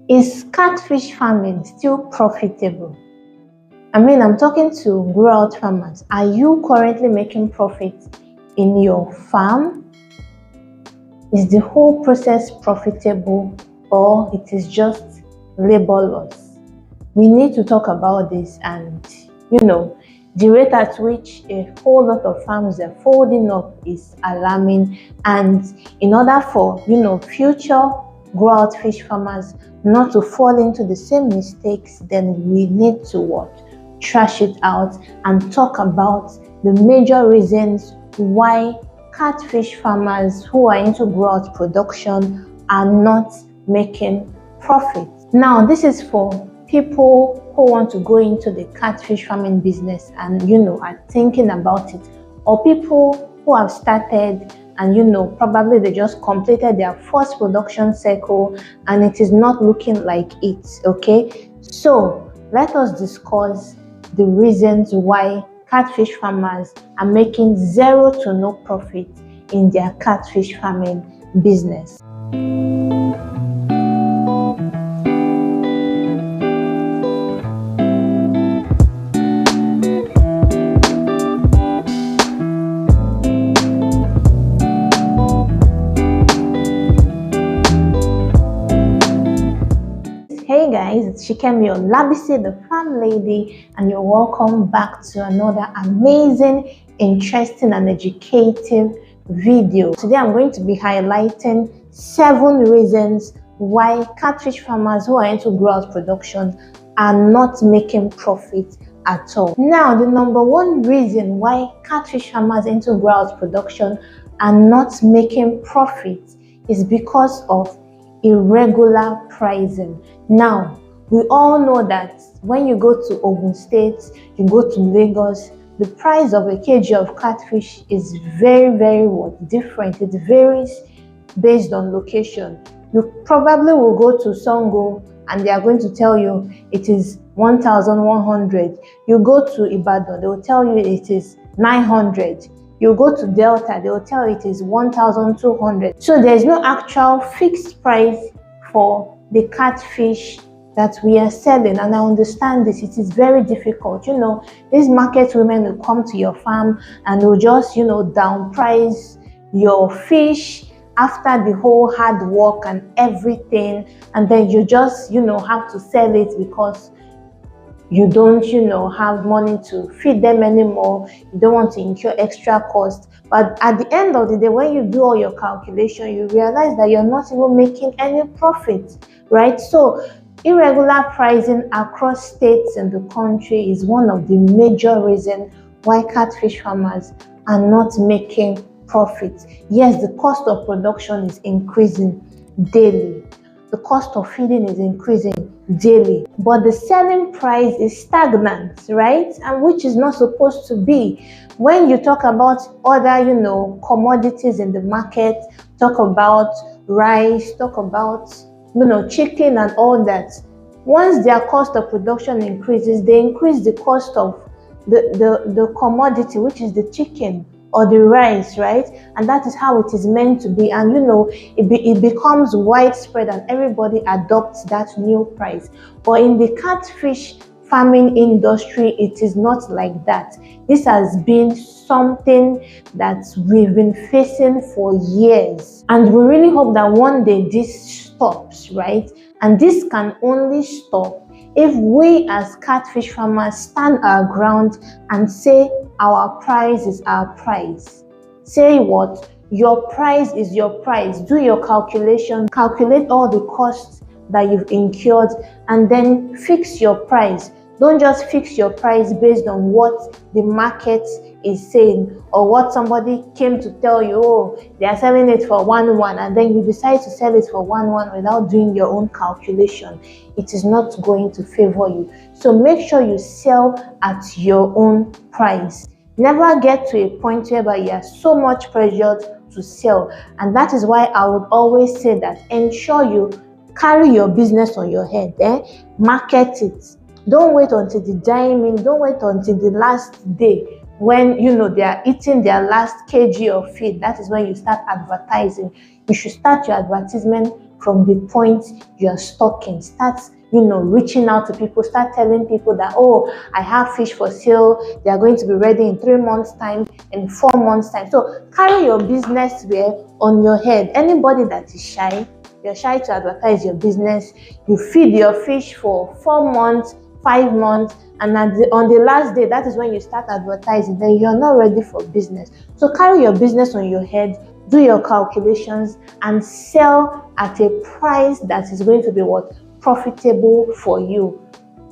Is catfish farming still profitable? I mean, I'm talking to grow-out farmers. Are you currently making profit in your farm? Is the whole process profitable, or it is just laborious? We need to talk about this, and the rate at which a whole lot of farms are folding up is alarming. And in order for future grow-out fish farmers not to fall into the same mistakes, then we need to trash it out and talk about the major reasons why catfish farmers who are into grow-out production are not making profit. Now, this is for people who want to go into the catfish farming business and are thinking about it, or people who have started and probably they just completed their first production cycle and it is not looking like it. Okay, so let us discuss the reasons why catfish farmers are making zero to no profit in their catfish farming business. Hey guys, it's Shikemi Olabisi, the farm lady, and you're welcome back to another amazing, interesting, and educative video. Today I'm going to be highlighting 7 reasons why catfish farmers who are into grow-out production are not making profit at all. Now, the number 1 reason why catfish farmers into grow-out production are not making profit is because of irregular pricing. Now, we all know that when you go to Ogun State, you go to Lagos, the price of a kg of catfish is very different. It varies based on location. You probably will go to Songo and they are going to tell you it is 1,100. You go to Ibadan, they will tell you it is 900. You go to Delta, they will tell you it is 1,200. So there is no actual fixed price for the catfish that we are selling, and I understand this. It is very difficult. These market women will come to your farm and will just down price your fish after the whole hard work and everything, and then you just have to sell it because you don't have money to feed them anymore. You don't want to incur extra cost. But at the end of the day, when you do all your calculation, you realize that you're not even making any profit, right? So irregular pricing across states in the country is one of the major reasons why catfish farmers are not making profit. Yes, the cost of production is increasing daily. The cost of feeding is increasing daily, but the selling price is stagnant, right? And which is not supposed to be. When you talk about other commodities in the market, talk about rice, talk about chicken and all that, once their cost of production increases, they increase the cost of the commodity, which is the chicken or the rice, right? And that is how it is meant to be. And it becomes widespread and everybody adopts that new price. But in the catfish farming industry, it is not like that. This has been something that we've been facing for years, and we really hope that one day this stops, right? And this can only stop if we as catfish farmers stand our ground and say our price is our price. Say what? Your price is your price. Do your calculation, calculate all the costs that you've incurred, and then fix your price. Don't just fix your price based on what the market is saying or what somebody came to tell you, oh, they are selling it for 1,100, and then you decide to sell it for 1,100 without doing your own calculation. It is not going to favor you. So make sure you sell at your own price. Never get to a point where you are so much pressured to sell. And that is why I would always say that ensure you carry your business on your head. Market it. Don't wait until the dying minute. Don't wait until the last day when they are eating their last kg of feed. That is when you start advertising. You should start your advertisement from the point you're stocking. Start reaching out to people. Start telling people that, oh, I have fish for sale. They are going to be ready in 3 months time, in 4 months time. So carry your business wear on your head. Anybody that is shy, you're shy to advertise your business, you feed your fish for 4 months, 5 months, and on the last day, that is when you start advertising, then you're not ready for business. So carry your business on your head, do your calculations, and sell at a price that is going to be profitable for you.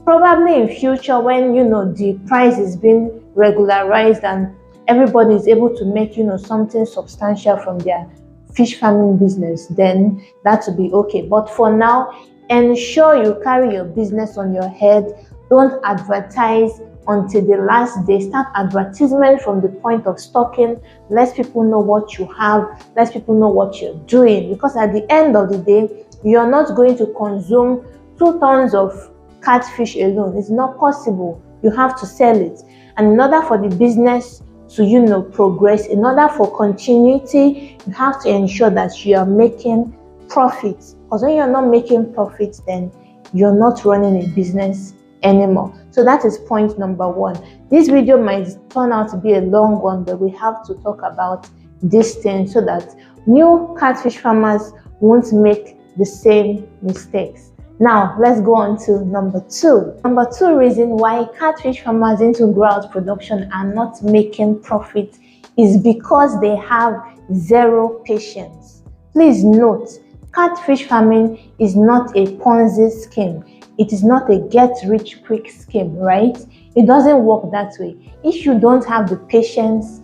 Probably in future, when the price is being regularized and everybody is able to make something substantial from their fish farming business, then that will be okay. But for now, ensure you carry your business on your head. Don't advertise until the last day. Start advertisement from the point of stocking. Let people know what you have. Let people know what you're doing, because at the end of the day, you're not going to consume 2 tons of catfish alone. It's not possible. You have to sell it. And in order for the business to progress, in order for continuity, you have to ensure that you are making profits. Because when you're not making profits, then you're not running a business anymore. So that is point number 1. This video might turn out to be a long one, but we have to talk about this thing so that new catfish farmers won't make the same mistakes. Now let's go on to number 2. Number 2 reason why catfish farmers into grow-out production are not making profit is because they have zero patience. Please note, catfish farming is not a Ponzi scheme. It is not a get-rich-quick scheme, right? It doesn't work that way. If you don't have the patience,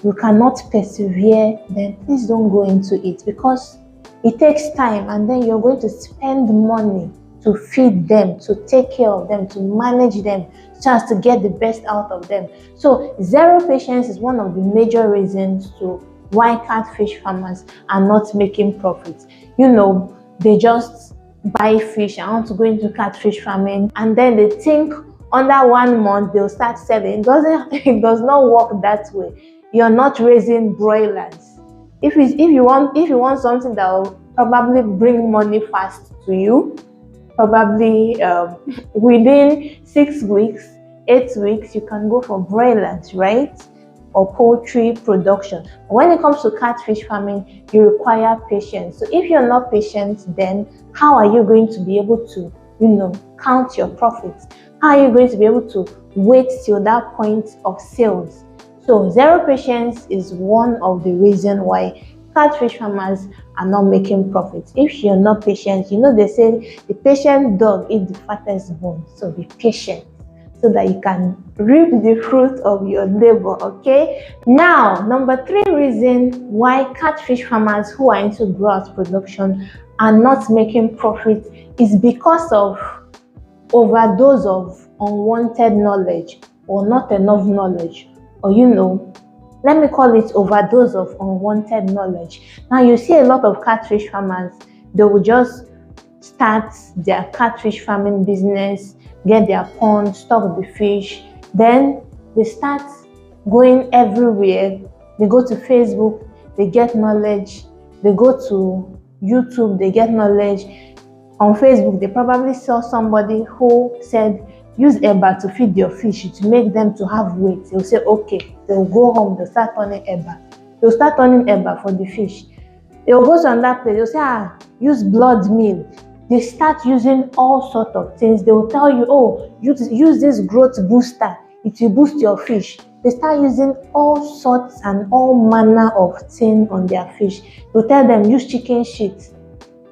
you cannot persevere, then please don't go into it, because it takes time, and then you're going to spend money to feed them, to take care of them, to manage them, just to get the best out of them. So zero patience is one of the major reasons to why catfish farmers are not making profits. They just buy fish. I want to go into catfish farming, and then they think under 1 month they'll start selling. It does not work that way. You're not raising broilers. If you want something that will probably bring money fast to you, probably within 6 weeks, 8 weeks, you can go for broilers, right? Or poultry production. But when it comes to catfish farming, you require patience. So if you're not patient, then how are you going to be able to, count your profits? How are you going to be able to wait till that point of sales? So zero patience is one of the reasons why catfish farmers are not making profits. If you're not patient, they say the patient dog eats the fattest bone. So be patient so that you can reap the fruit of your labor, okay? Now, number 3 reason why catfish farmers who are into grow-out production are not making profit is because of overdose of unwanted knowledge, or not enough knowledge, or let me call it overdose of unwanted knowledge. Now you see a lot of catfish farmers, they will just start their catfish farming business, get their pond, stock the fish, then they start going everywhere. They go to Facebook, they get knowledge. They go to YouTube, they get knowledge. On Facebook, they probably saw somebody who said, use eba to feed your fish to make them to have weight. They'll say, okay. They'll go home, they'll start turning eba. They'll start turning eba for the fish. They'll go to another place, they'll say, use blood meal. They start using all sorts of things. They will tell you, oh, use this growth booster. It will boost your fish. They start using all sorts and all manner of things on their fish. They'll tell them, use chicken shit.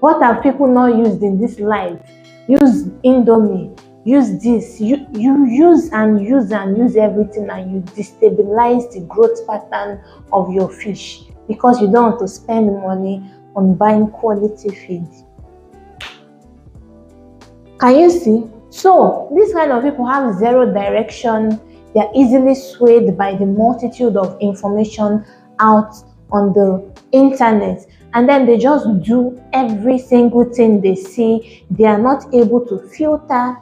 What have people not used in this life? Use Indomie. Use this. You use and use and use everything, and you destabilize the growth pattern of your fish because you don't want to spend money on buying quality feed. Can you see? So these kind of people have zero direction. They are easily swayed by the multitude of information out on the internet, and then they just do every single thing they see. They are not able to filter.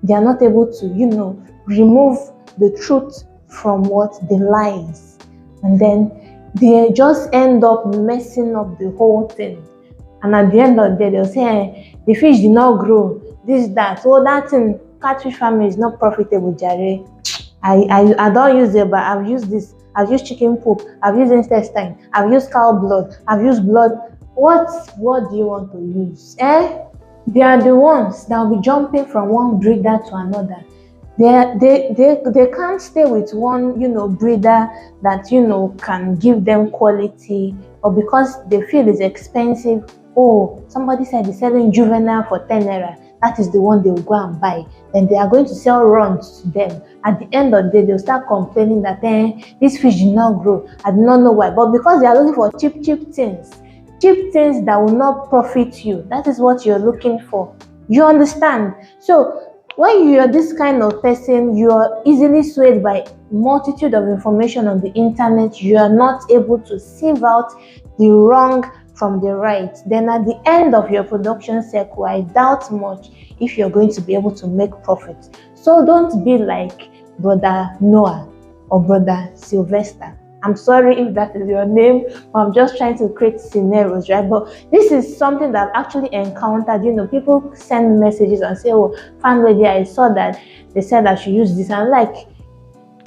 They are not able to, remove the truth from the lies, and then they just end up messing up the whole thing. And at the end of the day, they'll say, the fish did not grow, this, that. So that thing, catfish farming is not profitable, Jare. I don't use it, but I've used this. I've used chicken poop. I've used intestine. I've used cow blood. I've used blood. What do you want to use? They are the ones that will be jumping from one breeder to another. They can't stay with one, breeder that, can give them quality, or because they feel it's expensive. Oh, somebody said they're selling juvenile for 10 naira. That is the one they will go and buy. Then they are going to sell runs to them. At the end of the day, they'll start complaining that this fish did not grow. I do not know why. But because they are looking for cheap things that will not profit you, that is what you're looking for. You understand? So when you're this kind of person, you are easily swayed by multitude of information on the internet. You are not able to sieve out the wrong from the right. Then at the end of your production cycle, I doubt much if you're going to be able to make profit. So don't be like Brother Noah or Brother Sylvester. I'm sorry if that is your name, but I'm just trying to create scenarios, right? But this is something that I've actually encountered. People send messages and say, oh, farm lady, I saw that they said I should use this. And like,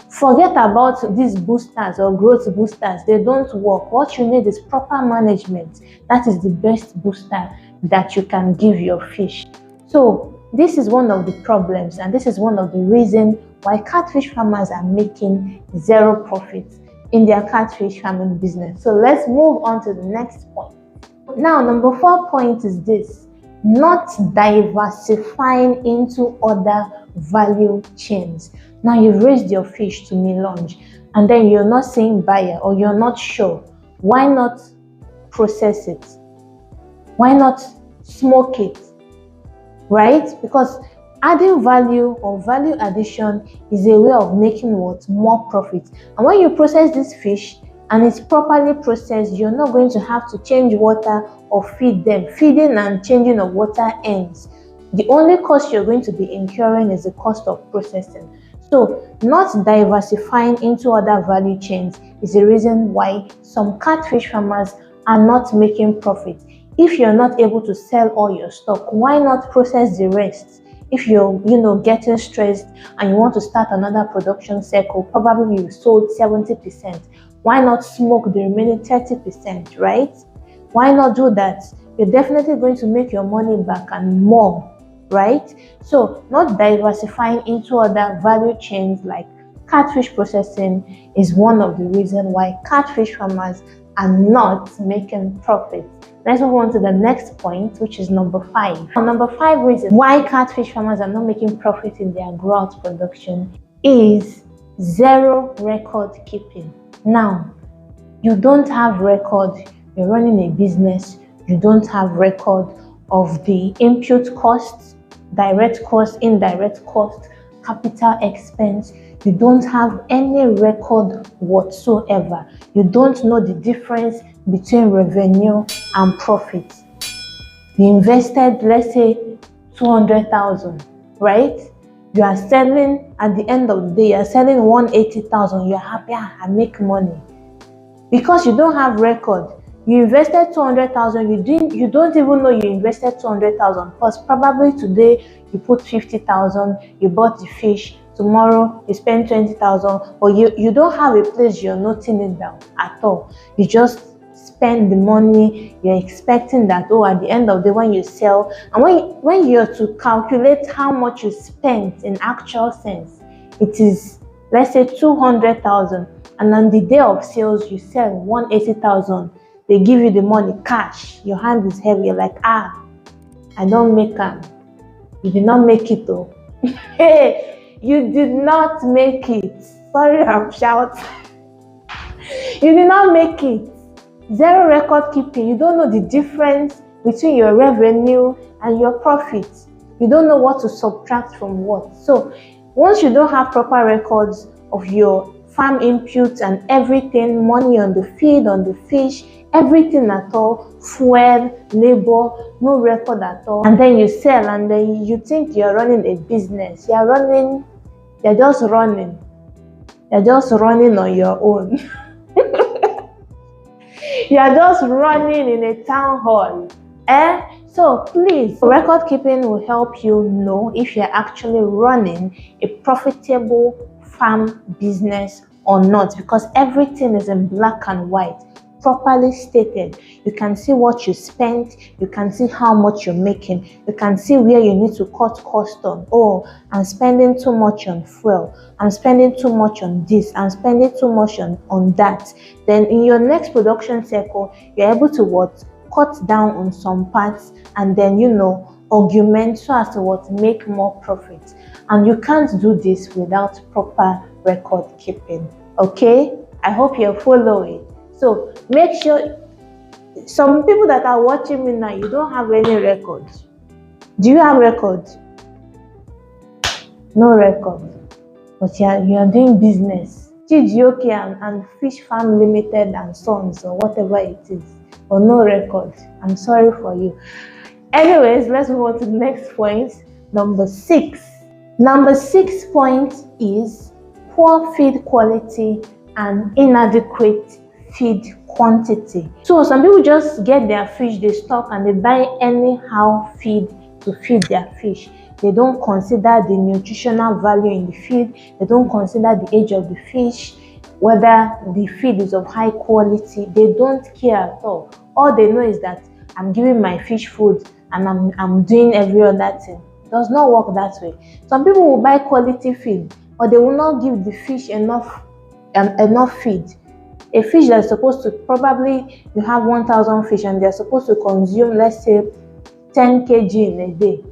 forget about these boosters or growth boosters. They don't work. What you need is proper management. That is the best booster that you can give your fish. So this is one of the problems, and this is one of the reasons why catfish farmers are making zero profits in their catfish farming business. So let's move on to the next point. Now, number 4 point is this: not diversifying into other value chains. Now you've raised your fish to melange, and then you're not seeing buyer, or you're not sure. Why not process it? Why not smoke it? Right? Because adding value or value addition is a way of making more profit. And when you process this fish and it's properly processed, you're not going to have to change water or feed them. Feeding and changing of water ends. The only cost you're going to be incurring is the cost of processing. So not diversifying into other value chains is the reason why some catfish farmers are not making profit. If you're not able to sell all your stock, why not process the rest? If you're, getting stressed and you want to start another production cycle, probably you sold 70%. Why not smoke the remaining 30%, right? Why not do that? You're definitely going to make your money back and more, right? So not diversifying into other value chains like catfish processing is one of the reasons why catfish farmers are not making profits. Let's move on to the next point, which is number 5. Number 5 reason why catfish farmers are not making profit in their growth production is zero record keeping. Now, you don't have record, you're running a business, you don't have record of the input costs, direct costs, indirect costs, capital expense. You don't have any record whatsoever. You don't know the difference between revenue and profit. You invested, let's say, 200,000, right? You are selling, at the end of the day, you are selling 180,000. You're happy, I make money. Because you don't have record. You invested 200,000, you don't even know you invested 200,000, because probably today you put 50,000, you bought the fish, tomorrow you spend 20,000, or you don't have a place you're noting it down at all. You just spend the money. You're expecting that, at the end of the day when you sell, and when you're to calculate how much you spent in actual sense, it is, let's say, 200,000, and on the day of sales you sell 180,000. They give you the money cash. Your hand is heavy. You're like, I don't make it. You did not make it though. Hey, you did not make it. Sorry, I'm shouting. You did not make it. Zero record keeping. You don't know the difference between your revenue and your profit. You don't know what to subtract from what. So once you don't have proper records of your farm inputs and everything, money on the feed, on the fish, everything at all, fuel, labor, no record at all, and then you sell, and then you think you're running a business. You're just running on your own. You are just running in a town hall. So please, record keeping will help you know if you're actually running a profitable farm business or not, because everything is in black and white, properly stated. You can see what you spent, you can see how much you're making, you can see where you need to cut cost on. Oh, I'm spending too much on fuel, I'm spending too much on this, I'm spending too much on that. Then in your next production cycle, you're able to cut down on some parts, and then augment so as to make more profit. And you can't do this without proper record keeping. Okay, I hope you're following. So make sure, some people that are watching me now, you don't have any records. Do you have records? No record, but you are doing business. Chijioke and Fish Farm Limited and Sons, or whatever it is, or no record. I'm sorry for you. Anyways, let's move on to the next point, number 6. Number 6 point is poor feed quality and inadequate feed quantity. So some people just get their fish, they stock, and they buy anyhow feed to feed their fish. They don't consider the nutritional value in the feed. They don't consider the age of the fish, whether the feed is of high quality. They don't care at all. All they know is that I'm giving my fish food and I'm doing every other thing. It does not work that way. Some people will buy quality feed, but they will not give the fish enough feed. A fish that's supposed to, probably you have 1,000 fish and they're supposed to consume, let's say, 10 kg in a day.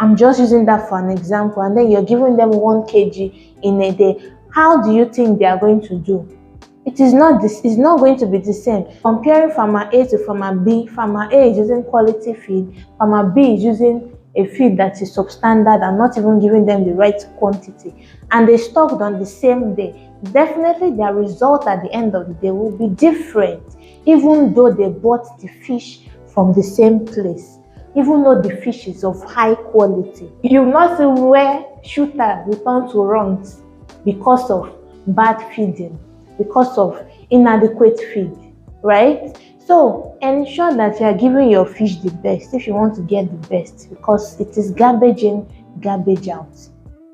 I'm just using that for an example, and then you're giving them 1 kg in a day. How do you think they are going to do? It's not going to be the same. Comparing farmer A to farmer B, farmer A is using quality feed, farmer B is using a feed that is substandard and not even giving them the right quantity, and they stocked on the same day. Definitely their result at the end of the day will be different, even though they bought the fish from the same place, even though the fish is of high quality. You will not see where shooter return to runs because of bad feeding, because of inadequate feed, right? So ensure that you are giving your fish the best if you want to get the best, because it is garbage in, garbage out.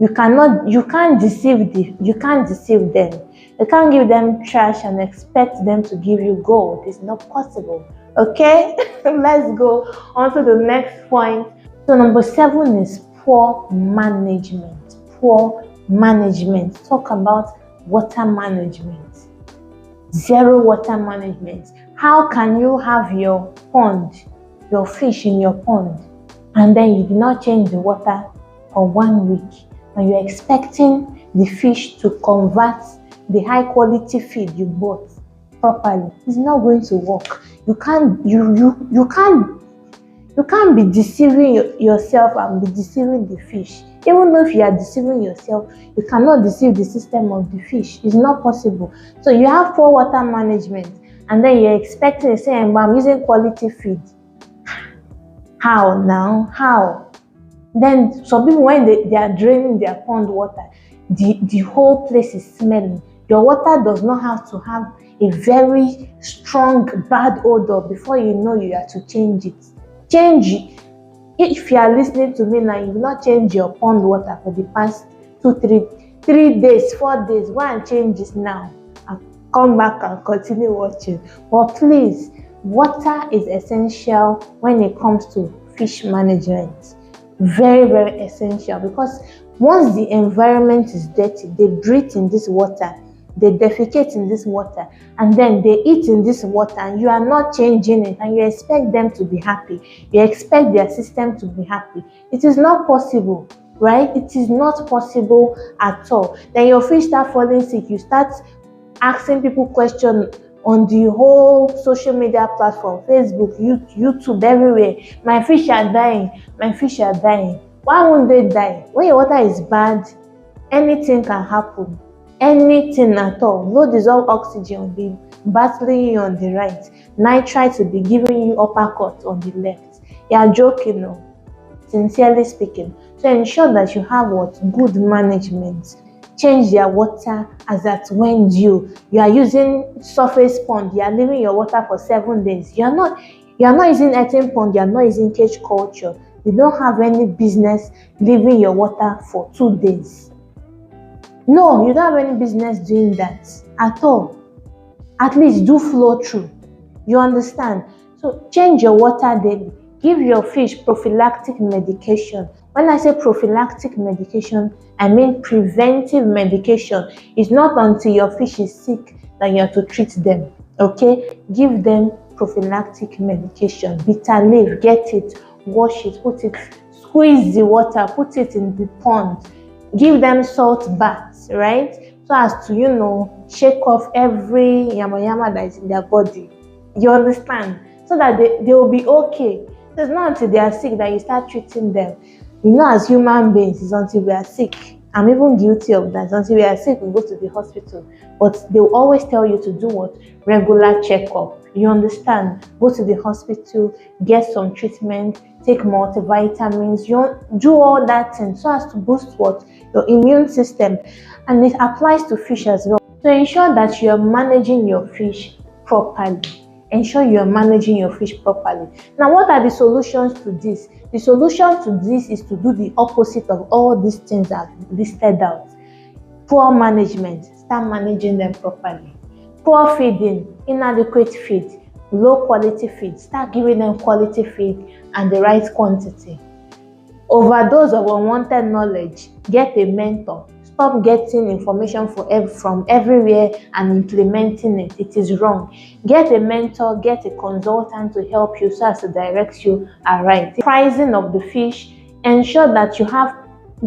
You can't deceive them. You can't give them trash and expect them to give you gold. It's not possible. Okay, let's go on to the next point. So number 7 is poor management. Poor management. Talk about water management. Zero water management. How can you have your fish in your pond, and then you do not change the water for 1 week, and you're expecting the fish to convert the high quality feed you bought properly? It's not going to work. You can't be deceiving yourself and be deceiving the fish. Even though if you are deceiving yourself, you cannot deceive the system of the fish. It's not possible. So you have poor water management, and then you're expecting to say, I'm using quality feed. How now? How? Then some people, when they are draining their pond water, the whole place is smelling. Your water does not have to have a very strong bad odor before you know you have to change it. Change it. If you are listening to me now, you will not change your pond water for the past 3 days, 4 days. Go and change this now and come back and continue watching. But please, water is essential when it comes to fish management. Very, very essential, because once the environment is dirty, they breathe in this water, they defecate in this water, and then they eat in this water, and you are not changing it, and you expect them to be happy. You expect their system to be happy. It is not possible, right? It is not possible at all. Then your fish start falling sick. You start asking people questions on the whole social media platform, Facebook, YouTube, everywhere. My fish are dying. My fish are dying. Why won't they die? When your water is bad, anything can happen. Anything at all. Low dissolved oxygen will be battling you on the right. Nitrite will be giving you uppercut on the left. You are joking, no? Sincerely speaking. So ensure that you have good management. Change their water as at when due. You are using surface pond. You are leaving your water for 7 days. You are not. You are not using earthen pond, you are not using cage culture. You don't have any business leaving your water for 2 days. No, you don't have any business doing that at all. At least do flow through. You understand? So change your water daily. Give your fish prophylactic medication. When I say prophylactic medication, I mean preventive medication. It's not until your fish is sick that you have to treat them. Okay? Give them prophylactic medication. Bitter leaf, get it, wash it, put it, squeeze the water, put it in the pond. Give them salt baths, right? So as to, shake off every yama that is in their body. You understand? So that they will be okay. So it's not until they are sick that you start treating them. As human beings, it's until we are sick. I'm even guilty of that. Until we are sick, we go to the hospital. But they will always tell you to do what? Regular checkup. You understand? Go to the hospital, get some treatment, take multivitamins. You do all that thing so as to boost what? Your immune system. And it applies to fish as well. So ensure that you are managing your fish properly. Ensure you are managing your fish properly. Now, what are the solutions to this? The solution to this is to do the opposite of all these things I've listed out. Poor management, start managing them properly. Poor feeding, inadequate feed, low quality feed, start giving them quality feed and the right quantity. Overdose of unwanted knowledge, get a mentor. Stop getting information from everywhere and implementing it. It is wrong. Get a mentor, get a consultant to help you so as to direct you aright. Pricing of the fish, ensure that you have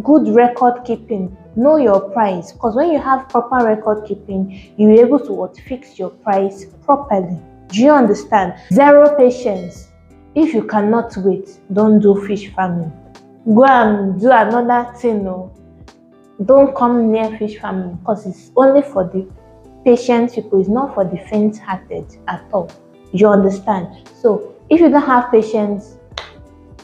good record keeping. Know your price, because when you have proper record keeping, you'll be able to fix your price properly. Do you understand? Zero patience. If you cannot wait, don't do fish farming. Go and do another thing. Don't come near fish farming, because it's only for the patient people. It's not for the faint-hearted at all. You understand? So if you don't have patience,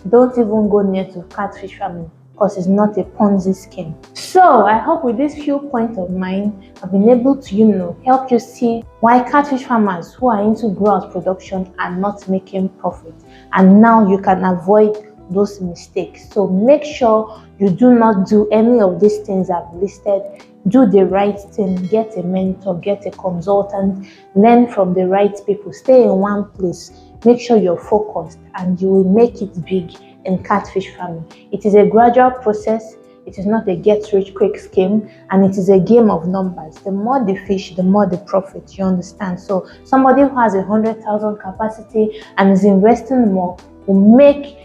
don't even go near to catfish farming, because it's not a Ponzi scheme. So I hope with these few points of mine, I've been able to help you see why catfish farmers who are into grouse production are not making profit, and now you can avoid those mistakes. So make sure you do not do any of these things I've listed. Do the right thing. Get a mentor, get a consultant, learn from the right people, stay in one place, make sure you're focused, and you will make it big in catfish farming. It is a gradual process. It is not a get-rich-quick scheme, and it is a game of numbers. The more the fish, the more the profit. You understand? So somebody who has 100,000 capacity and is investing more will make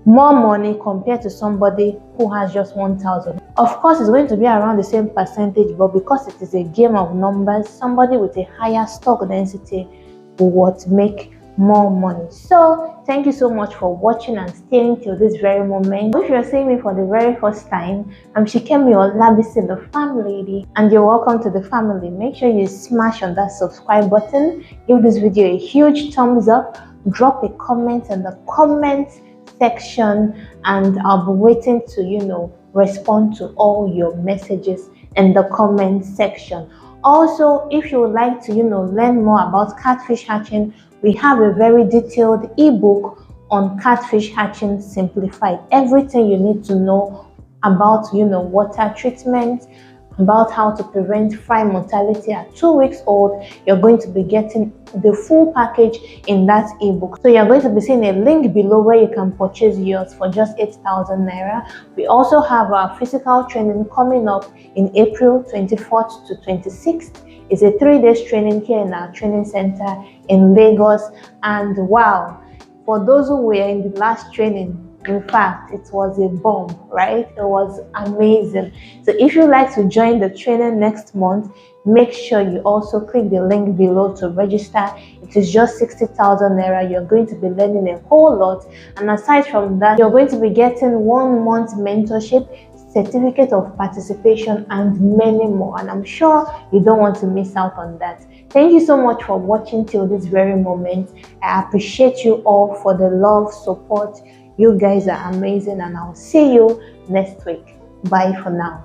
more money compared to somebody who has just 1,000. Of course, it's going to be around the same percentage, but because it is a game of numbers, somebody with a higher stock density will make more money. So thank you so much for watching and staying till this very moment. If you're seeing me for the very first time, I'm Shikemi Olabisi, the farm lady, and you're welcome to the family. Make sure you smash on that subscribe button, give this video a huge thumbs up, drop a comment in the comments section, and I'll be waiting to respond to all your messages in the comment section. Also, if you would like to learn more about catfish hatching, we have a very detailed ebook on catfish hatching simplified. Everything you need to know about water treatment, about how to prevent fry mortality at 2 weeks old. You're going to be getting the full package in that ebook. So you're going to be seeing a link below where you can purchase yours for just 8,000 naira. We also have our physical training coming up in April 24th to 26th. It's a 3-day training here in our training center in Lagos. And wow, for those who were in the last training, in fact, it was a bomb, right? It was amazing. So if you'd like to join the training next month, make sure you also click the link below to register. It is just 60,000 naira. You're going to be learning a whole lot. And aside from that, you're going to be getting 1 month mentorship, certificate of participation, and many more. And I'm sure you don't want to miss out on that. Thank you so much for watching till this very moment. I appreciate you all for the love, support. You guys are amazing, and I'll see you next week. Bye for now.